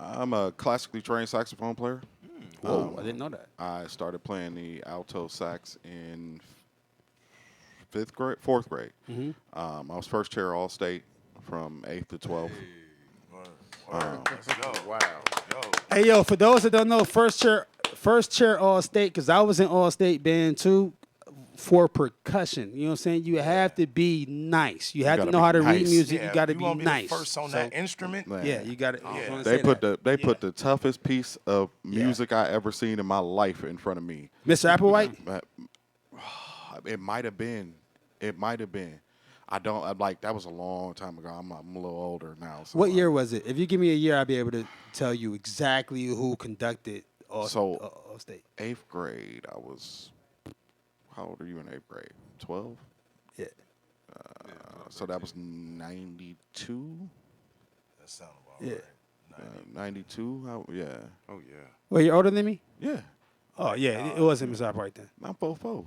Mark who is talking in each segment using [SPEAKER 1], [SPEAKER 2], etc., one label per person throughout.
[SPEAKER 1] I'm a classically trained saxophone player.
[SPEAKER 2] Whoa, I didn't know that.
[SPEAKER 1] I started playing the alto sax in fourth grade. I was first chair all state from 8th to 12th.
[SPEAKER 3] Let's go.
[SPEAKER 4] Wow.
[SPEAKER 3] Yo.
[SPEAKER 2] Hey, yo, for those that don't know, first chair all state, because I was in all state band too, for percussion. You know what I'm saying? You have to be nice. You have to
[SPEAKER 1] gotta
[SPEAKER 2] know
[SPEAKER 1] be
[SPEAKER 2] how to read
[SPEAKER 1] nice.
[SPEAKER 2] music.
[SPEAKER 3] Yeah,
[SPEAKER 2] you got to
[SPEAKER 3] you
[SPEAKER 2] be
[SPEAKER 3] want to
[SPEAKER 2] nice.
[SPEAKER 3] the first on that instrument?
[SPEAKER 1] Man.
[SPEAKER 2] Yeah, you got to.
[SPEAKER 3] Yeah.
[SPEAKER 1] They put the toughest piece of music I ever seen in my life in front of me.
[SPEAKER 2] Mr. Applewhite.
[SPEAKER 1] But it might have been. It might have been. I'm like, that was a long time ago. I'm a little older now. So
[SPEAKER 2] What year was it? If you give me a year, I'll be able to tell you exactly who conducted all state.
[SPEAKER 1] 8th grade, I was. How old are you in 8th grade? 12.
[SPEAKER 2] Yeah.
[SPEAKER 1] So that was 92.
[SPEAKER 3] That sounds about
[SPEAKER 2] Yeah.
[SPEAKER 3] right.
[SPEAKER 1] 92. Yeah.
[SPEAKER 4] Oh yeah.
[SPEAKER 2] Well, you're older than me?
[SPEAKER 1] Yeah.
[SPEAKER 2] Oh, yeah. It wasn't Mr. Applewhite then.
[SPEAKER 1] I'm 4'4".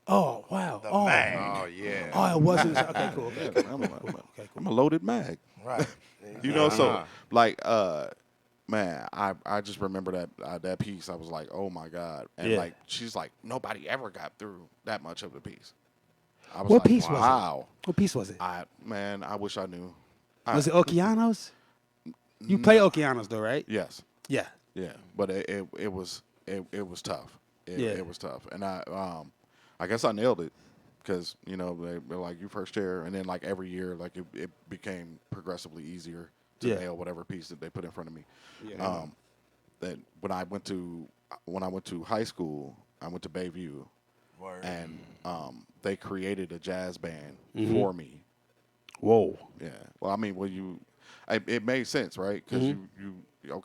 [SPEAKER 2] Oh, wow.
[SPEAKER 3] The
[SPEAKER 2] Oh,
[SPEAKER 3] mag.
[SPEAKER 4] Oh yeah.
[SPEAKER 2] oh, it wasn't. Okay, cool. Okay, cool.
[SPEAKER 1] I'm a loaded mag.
[SPEAKER 3] Right.
[SPEAKER 1] You know, so
[SPEAKER 4] Uh-huh.
[SPEAKER 1] like, man, I just remember that piece. I was like, oh my god, and
[SPEAKER 2] Yeah.
[SPEAKER 1] like she's like, nobody ever got through that much of the piece. I was
[SPEAKER 2] What
[SPEAKER 1] like,
[SPEAKER 2] piece was it?
[SPEAKER 1] wow.
[SPEAKER 2] What piece was it?
[SPEAKER 1] I wish I knew.
[SPEAKER 2] Was it Okeanos? You play Okeanos though, right?
[SPEAKER 1] Yes,
[SPEAKER 2] Yeah.
[SPEAKER 1] yeah, but it was tough.
[SPEAKER 2] Yeah.
[SPEAKER 1] It was tough, and I guess I nailed it because they were like, you first chair, and then like every year, like it became progressively easier to
[SPEAKER 2] Yeah.
[SPEAKER 1] nail whatever piece that they put in front of me.
[SPEAKER 2] Yeah.
[SPEAKER 1] That when I went to high school, I went to Bayview,
[SPEAKER 3] Word.
[SPEAKER 1] and they created a jazz band for me.
[SPEAKER 2] Whoa.
[SPEAKER 1] Yeah. Well, I mean, it made sense, right? Because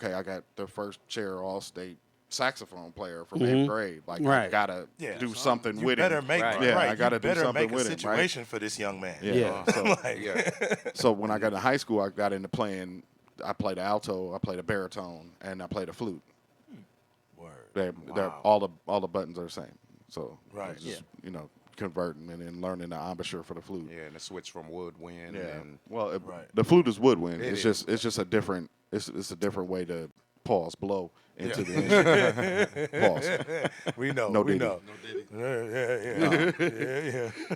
[SPEAKER 1] I got the first chair all state saxophone player from 8th grade. Like, I
[SPEAKER 2] Right.
[SPEAKER 1] gotta
[SPEAKER 3] Yeah.
[SPEAKER 1] do something
[SPEAKER 3] You
[SPEAKER 1] with
[SPEAKER 3] better
[SPEAKER 1] him.
[SPEAKER 3] make
[SPEAKER 4] Right.
[SPEAKER 1] Yeah,
[SPEAKER 3] right.
[SPEAKER 1] I gotta
[SPEAKER 3] you
[SPEAKER 1] do
[SPEAKER 3] better
[SPEAKER 1] something
[SPEAKER 3] make a
[SPEAKER 1] with him, right?
[SPEAKER 3] situation for this young man.
[SPEAKER 2] Yeah.
[SPEAKER 1] So,
[SPEAKER 3] Like,
[SPEAKER 4] Yeah.
[SPEAKER 1] so when I got into high school, I got into playing. I played alto, I played a baritone, and I played a flute.
[SPEAKER 3] Word.
[SPEAKER 1] They're
[SPEAKER 4] Wow.
[SPEAKER 1] all the buttons are the same. So
[SPEAKER 3] Right.
[SPEAKER 1] it's just, converting and then learning the embouchure for the flute.
[SPEAKER 4] Yeah, and the switch from woodwind.
[SPEAKER 1] Yeah.
[SPEAKER 4] And
[SPEAKER 1] Well,
[SPEAKER 3] Right.
[SPEAKER 1] the flute is woodwind.
[SPEAKER 4] It
[SPEAKER 1] It's
[SPEAKER 4] is.
[SPEAKER 1] just a different. It's a different way to blow into the instrument. Pause.
[SPEAKER 3] We know.
[SPEAKER 1] No
[SPEAKER 3] we
[SPEAKER 1] diddy.
[SPEAKER 3] know.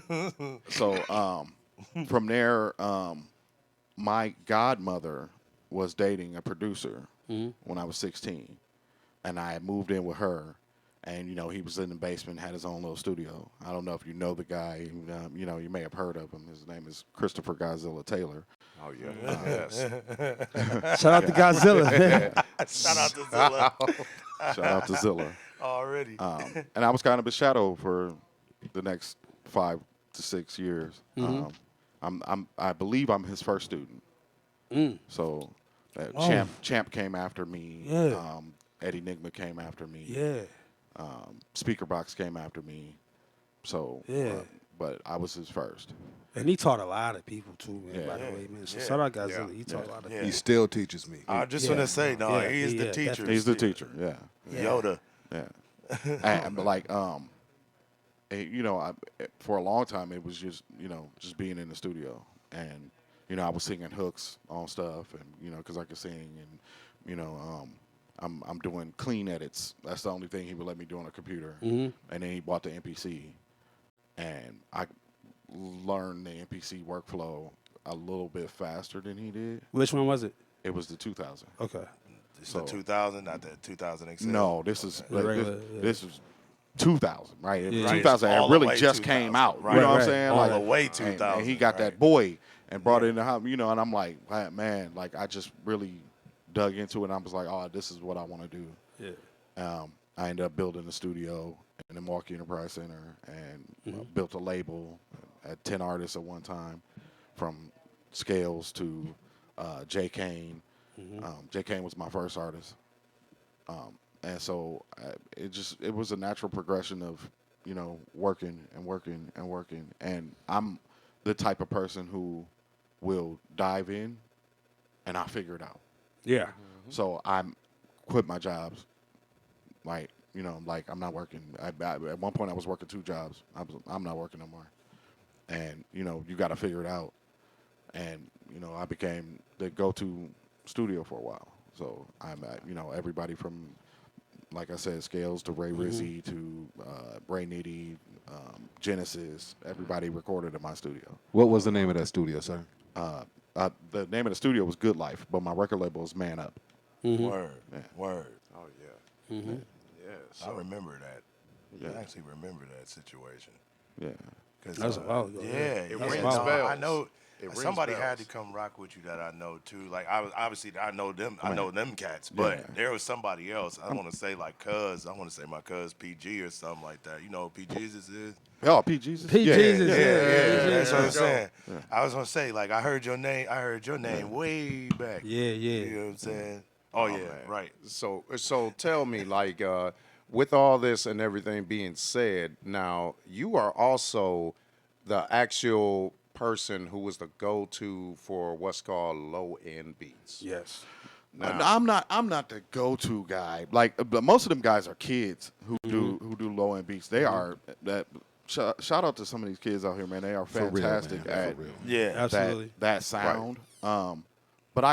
[SPEAKER 3] Yeah.
[SPEAKER 1] So from there, my godmother was dating a producer when I was 16, and I had moved in with her. And he was in the basement, had his own little studio. I don't know if you know the guy. You may have heard of him. His name is Christopher Godzilla Taylor.
[SPEAKER 4] oh yeah. Yes.
[SPEAKER 2] Shout out to Godzilla.
[SPEAKER 3] Shout out to Zilla
[SPEAKER 1] Shout out to Zilla.
[SPEAKER 3] already.
[SPEAKER 1] And I was kind of a shadow for the next 5 to 6 years. I believe I'm his first student. So Champ came after me.
[SPEAKER 2] Yeah.
[SPEAKER 1] Eddie Nigma came after me.
[SPEAKER 2] Yeah.
[SPEAKER 1] Speaker Box came after me. So
[SPEAKER 2] Yeah.
[SPEAKER 1] but I was his first.
[SPEAKER 2] And he taught a lot of people too, man,
[SPEAKER 1] Yeah.
[SPEAKER 2] by the way, man. So
[SPEAKER 3] Yeah.
[SPEAKER 2] shout out Godzilla.
[SPEAKER 4] Yeah.
[SPEAKER 2] He taught a lot of
[SPEAKER 3] Yeah.
[SPEAKER 4] He still teaches me.
[SPEAKER 3] I just
[SPEAKER 2] Yeah.
[SPEAKER 3] want to say, no,
[SPEAKER 2] Yeah,
[SPEAKER 3] he is the
[SPEAKER 2] yeah,
[SPEAKER 3] teacher.
[SPEAKER 2] definitely.
[SPEAKER 1] He's the teacher. Yeah.
[SPEAKER 3] Yoda.
[SPEAKER 1] Yeah. And like for a long time it was just just being in the studio, and I was singing hooks on stuff, and because I could sing, and I'm doing clean edits. That's the only thing he would let me do on a computer. And then he bought the MPC, and I learned the MPC workflow a little bit faster than he did.
[SPEAKER 2] Which one was it?
[SPEAKER 1] It was the 2000.
[SPEAKER 2] Okay.
[SPEAKER 3] It's the 2000, not the 2000 XL.
[SPEAKER 1] No, this is
[SPEAKER 2] The regular, yeah.
[SPEAKER 1] this is 2000, right?
[SPEAKER 2] Yeah.
[SPEAKER 3] Right.
[SPEAKER 1] 2000
[SPEAKER 3] All
[SPEAKER 1] it
[SPEAKER 3] the
[SPEAKER 1] really
[SPEAKER 3] way
[SPEAKER 1] just
[SPEAKER 3] 2000.
[SPEAKER 1] came out.
[SPEAKER 3] Right,
[SPEAKER 1] You know what I'm
[SPEAKER 2] right.
[SPEAKER 1] saying?
[SPEAKER 3] All
[SPEAKER 1] Like,
[SPEAKER 3] the way
[SPEAKER 1] and
[SPEAKER 3] 2000.
[SPEAKER 1] he got
[SPEAKER 3] right.
[SPEAKER 1] that boy and brought it in the house, and I'm like, man, like I just really dug into it. And I was like, oh, this is what I want to do.
[SPEAKER 2] Yeah.
[SPEAKER 1] I ended up building a studio in the Milwaukee Enterprise Center, and built a label. Had 10 artists at one time, from Scales to Jay Kane. Jay Kane was my first artist. And so it was a natural progression of, working and working and working. And I'm the type of person who will dive in and I figure it out.
[SPEAKER 2] Yeah.
[SPEAKER 1] So I quit my jobs. Like, I'm not working. At one point I was working 2 jobs. I'm not working no more. And, you got to figure it out. And, I became the go-to studio for a while. So I'm at, everybody from, like I said, Scales to Ray Rizzy to Ray Nitty, Genesis. Everybody recorded in my studio.
[SPEAKER 4] What was the name of that studio, sir?
[SPEAKER 1] The name of the studio was Good Life, but my record label is Man Up.
[SPEAKER 3] Word.
[SPEAKER 1] Yeah.
[SPEAKER 3] Word.
[SPEAKER 4] Oh yeah. Yeah.
[SPEAKER 3] I
[SPEAKER 4] So
[SPEAKER 3] remember that.
[SPEAKER 1] Yeah.
[SPEAKER 3] I actually remember that situation.
[SPEAKER 1] Yeah.
[SPEAKER 3] Cause,
[SPEAKER 2] That was a while ago.
[SPEAKER 3] Yeah,
[SPEAKER 4] It
[SPEAKER 3] yeah.
[SPEAKER 4] rings
[SPEAKER 3] No, I
[SPEAKER 4] bells.
[SPEAKER 3] know.
[SPEAKER 4] It rings
[SPEAKER 3] Somebody had to
[SPEAKER 4] bells.
[SPEAKER 3] come rock with you that I know too. Like I was obviously I know them. I know them cats, but
[SPEAKER 1] Yeah.
[SPEAKER 3] there was somebody else. I want to say like Cuz. I want to say my Cuz PG or something like that. You know who P Jesus is?
[SPEAKER 1] Oh, P. Jesus?
[SPEAKER 2] P.
[SPEAKER 1] Yeah,
[SPEAKER 2] Jesus,
[SPEAKER 1] yeah.
[SPEAKER 2] yeah.
[SPEAKER 3] That's what I'm
[SPEAKER 4] Go.
[SPEAKER 3] saying. I was gonna say like I heard your name way back.
[SPEAKER 2] Yeah, yeah.
[SPEAKER 3] You know what I'm saying? Oh, yeah,
[SPEAKER 4] man.
[SPEAKER 3] right.
[SPEAKER 4] So tell me, like, with all this and everything being said, now you are also the actual person who was the go-to for what's called low-end beats.
[SPEAKER 2] Yes.
[SPEAKER 1] I'm not the go-to guy. Like, but most of them guys are kids who do low end beats. They are that. Shout out to some of these kids out here, man. They are
[SPEAKER 4] For real,
[SPEAKER 1] fantastic
[SPEAKER 4] man.
[SPEAKER 1] at
[SPEAKER 4] For real.
[SPEAKER 3] Yeah.
[SPEAKER 2] Absolutely.
[SPEAKER 1] that sound. But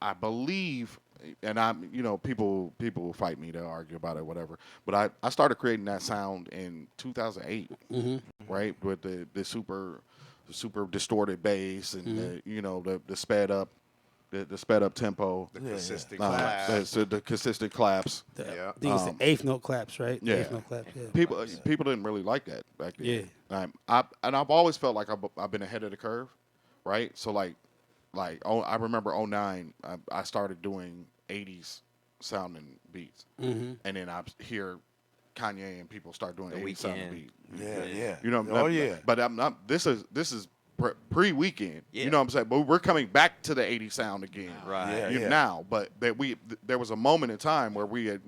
[SPEAKER 1] I believe, and I'm people will fight me to argue about it, whatever. But I started creating that sound in 2008, right, with the super distorted bass and the sped up. The sped up tempo,
[SPEAKER 4] The consistent
[SPEAKER 1] uh,
[SPEAKER 4] class.
[SPEAKER 1] the consistent claps.
[SPEAKER 4] Yeah.
[SPEAKER 2] I think it's the eighth note claps, right?
[SPEAKER 1] Yeah.
[SPEAKER 2] Eighth note claps, yeah.
[SPEAKER 1] People didn't really like that back then.
[SPEAKER 2] Yeah.
[SPEAKER 1] I've always felt like I've been ahead of the curve, right? So I remember '09, I started doing '80s sounding beats, and then I hear Kanye and people start doing '80s sounding beats.
[SPEAKER 3] Yeah, yeah.
[SPEAKER 1] Oh
[SPEAKER 3] yeah.
[SPEAKER 1] But I'm not. This is pre-weekend.
[SPEAKER 5] Yeah.
[SPEAKER 1] You know what I'm saying? But we're coming back to the '80s sound again.
[SPEAKER 5] Right.
[SPEAKER 3] Yeah.
[SPEAKER 1] Now, but there was a moment in time where we had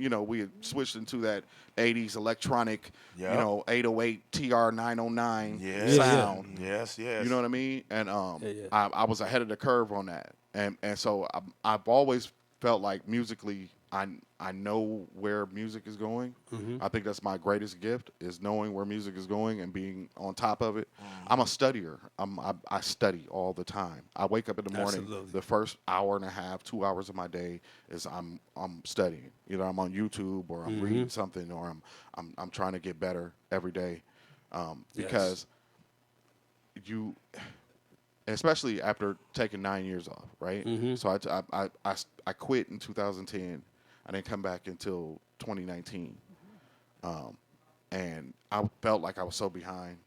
[SPEAKER 1] switched into that '80s electronic,
[SPEAKER 3] Yep.
[SPEAKER 1] 808 TR-909
[SPEAKER 3] Yeah.
[SPEAKER 1] sound.
[SPEAKER 3] Yes, yes.
[SPEAKER 1] You know what I mean? And
[SPEAKER 2] Yeah.
[SPEAKER 1] I was ahead of the curve on that, and so I've always felt like musically I know where music is going. I think that's my greatest gift is knowing where music is going and being on top of it. I'm a studier. I study all the time. I wake up in the morning.
[SPEAKER 2] Absolutely.
[SPEAKER 1] The first hour and a half, 2 hours of my day is I'm studying. Either I'm on YouTube or I'm reading something or I'm trying to get better every day, because you. Especially after taking 9 years off, right? So I quit in 2010. I didn't come back until 2019, and I felt like I was so behind.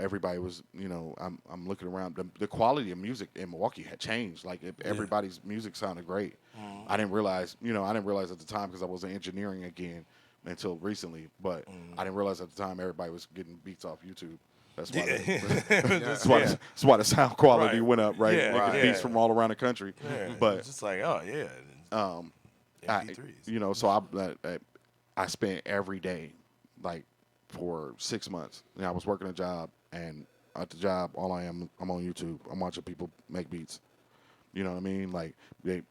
[SPEAKER 1] Everybody was. I'm looking around. The quality of music in Milwaukee had changed. Like everybody's music sounded great. I didn't realize. I didn't realize at the time because I wasn't engineering again until recently. But I didn't realize at the time everybody was getting beats off YouTube. That's why. That's why the sound quality
[SPEAKER 3] Right.
[SPEAKER 1] went up, right?
[SPEAKER 3] Yeah,
[SPEAKER 1] Making
[SPEAKER 3] right.
[SPEAKER 1] beats from all around the country.
[SPEAKER 3] Yeah.
[SPEAKER 1] But
[SPEAKER 3] It's just like, oh, yeah. MP3s.
[SPEAKER 1] so I spent every day, like for 6 months. I was working a job, and at the job, I'm on YouTube. I'm watching people make beats. You know what I mean? Like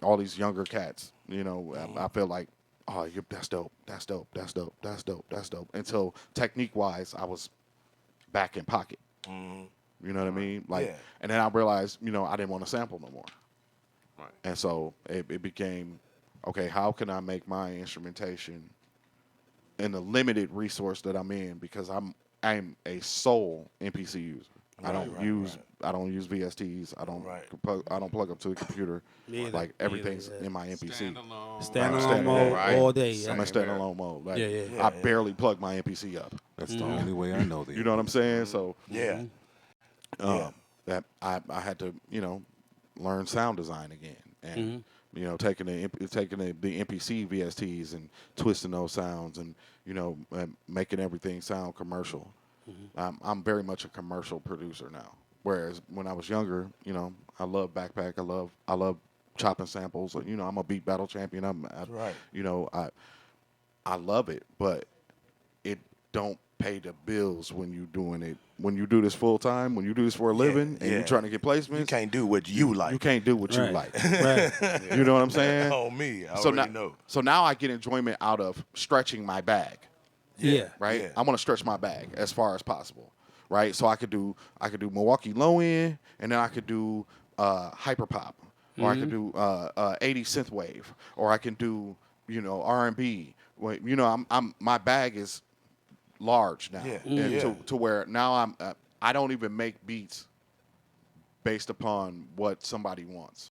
[SPEAKER 1] all these younger cats. I feel like, oh, that's dope. That's dope. That's dope. That's dope. That's dope. Until technique wise, I was back in pocket. You know what I mean? Like,
[SPEAKER 3] Yeah.
[SPEAKER 1] and then I realized, I didn't want to sample no more.
[SPEAKER 4] Right.
[SPEAKER 1] And so it became, okay, how can I make my instrumentation in the limited resource that I'm in, because I'm a sole MPC user. I don't use VSTs. I don't plug up to the computer.
[SPEAKER 2] Me either.
[SPEAKER 1] Like
[SPEAKER 2] Me
[SPEAKER 1] everything's
[SPEAKER 2] either, yeah.
[SPEAKER 1] in my MPC.
[SPEAKER 2] Standalone mode
[SPEAKER 4] Right.
[SPEAKER 2] all day. Yeah.
[SPEAKER 1] I'm in standalone mode. Like,
[SPEAKER 2] Yeah.
[SPEAKER 1] I barely plug my MPC up.
[SPEAKER 4] That's the only way I know the.
[SPEAKER 1] You know what I'm saying? So
[SPEAKER 3] Yeah.
[SPEAKER 1] that I had to learn sound design again, and taking the MPC VSTs and twisting those sounds and and making everything sound commercial. I'm very much a commercial producer now. Whereas when I was younger, I love backpack. I love chopping samples. I'm a beat battle champion.
[SPEAKER 3] Right.
[SPEAKER 1] I love it, but it don't pay the bills when you doing it. When you do this full time, when you do this for a living, and you're trying to get placements,
[SPEAKER 3] You can't do what you like.
[SPEAKER 1] you can't do what you
[SPEAKER 2] Right.
[SPEAKER 1] like.
[SPEAKER 2] Right.
[SPEAKER 1] You know what I'm saying?
[SPEAKER 3] Oh, me. I
[SPEAKER 1] so
[SPEAKER 3] already
[SPEAKER 1] now,
[SPEAKER 3] know.
[SPEAKER 1] so now I get enjoyment out of stretching my bag,
[SPEAKER 2] Yeah.
[SPEAKER 1] right?
[SPEAKER 3] Yeah.
[SPEAKER 1] I want to stretch my bag as far as possible, right? So I could do Milwaukee low end, and then I could do hyper pop, or I can do 80 synth wave, or I can do R&B. I'm my bag is large now,
[SPEAKER 3] Yeah.
[SPEAKER 1] and
[SPEAKER 3] Yeah.
[SPEAKER 1] to where now I don't even make beats based upon what somebody wants.